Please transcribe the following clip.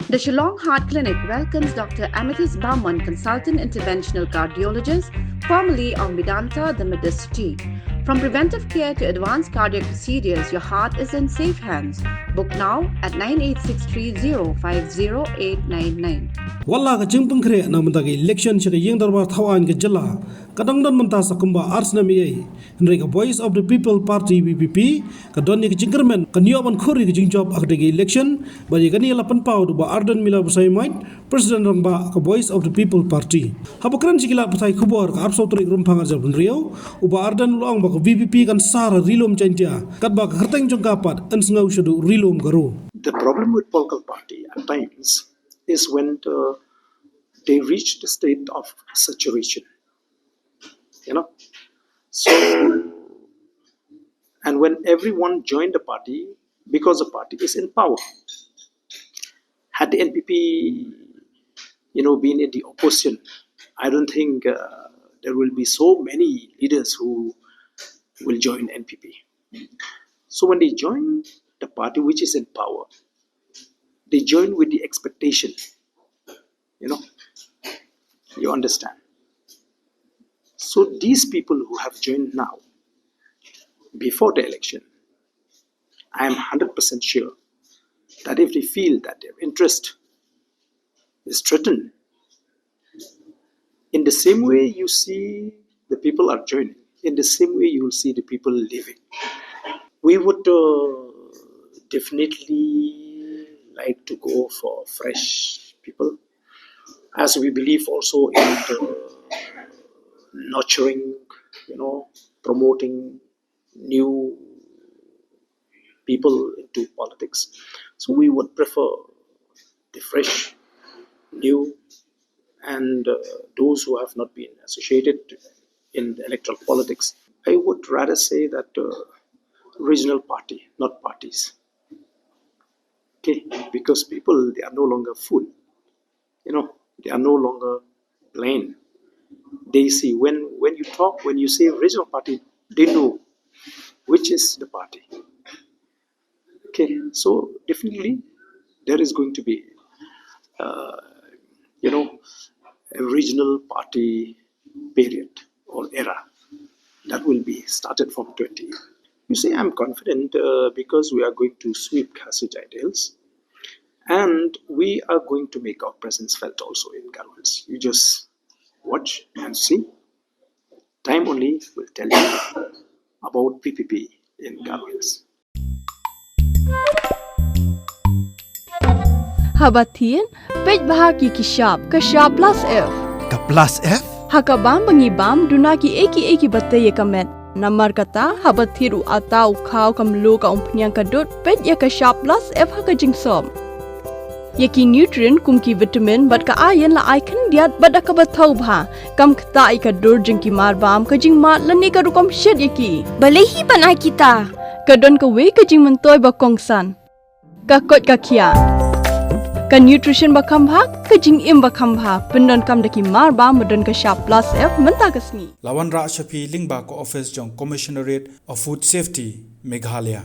The Shillong Heart Clinic welcomes Dr. Amethyst Bauman, consultant interventional cardiologist, formerly of Medanta, the Medicity. From preventive care to advanced cardiac procedures, your heart is in safe hands. Book now at 9863050899. Walla ka jingpung kre namda ke election che yeng darbar thawan ke jalla kadangdan manta sakumba arsna mi henry ka voice of the people party VPP ka donni ke jingkermen ka nyoban khori ke jingjob akde ke election bari ka ni la panpau du ba Ardent mila busai might president rang ba ka voice of the people party habakran sikila patai khubor ka apso tri rum phangar jab rio uba Ardent long ba ka VPP kan sara rilom Jaiñtia kat ba ka kharteng jongkapat Pynsngew shudu rilom Garo. The problem with political party at times is when they reach the state of saturation, So, and when everyone joined the party, because the party is in power. Had the NPP, been in the opposition, I don't think there will be so many leaders who will join NPP. So when they join the party which is in power, they join with the expectation, you understand. So these people who have joined now, before the election, I am 100% sure that if they feel that their interest is threatened, in the same way you see the people are joining, in the same way you will see the people leaving. We would definitely like to go for fresh people, as we believe also in the nurturing, promoting new people into politics. So we would prefer the fresh, new, and those who have not been associated in the electoral politics. I would rather say that regional party, not parties. Okay, because people, they are no longer full. They are no longer plain. They see when you talk, when you say regional party, they know which is the party. Okay, so definitely there is going to be, a regional party period or era that will be started from 20. You see, I'm confident because we are going to sweep Khasi-Jaiñtia and we are going to make our presence felt also in Garo. You just watch and see. Time only will tell you about VPP in Garo. Habatin, pej bahagi kishap, kashap plus F. Ka plus F? Hakabam bangibam dunaki eki bataye kamet. Namar kata habathiru atau khau kamlu ka umpnyang kadut pej ya kashap plus F hakajingsom. Yaki nutrient kumki vitamin bat ka ayan la icon diat bat ka bathau bha kam khta I ka dur jingki marbam ka jing mat lani ka rukom shed yaki balehi banai kita ka don ka we ka jing mantoy ba kongsan ka kot ka khia ka nutrition ba kham bha ka jing im ba kham bha pendon kam daki marbam modon ka sharp plus F menta kasni Lawan Ra Shafi Lingba ko office jong Commissionerate of Food Safety Meghalaya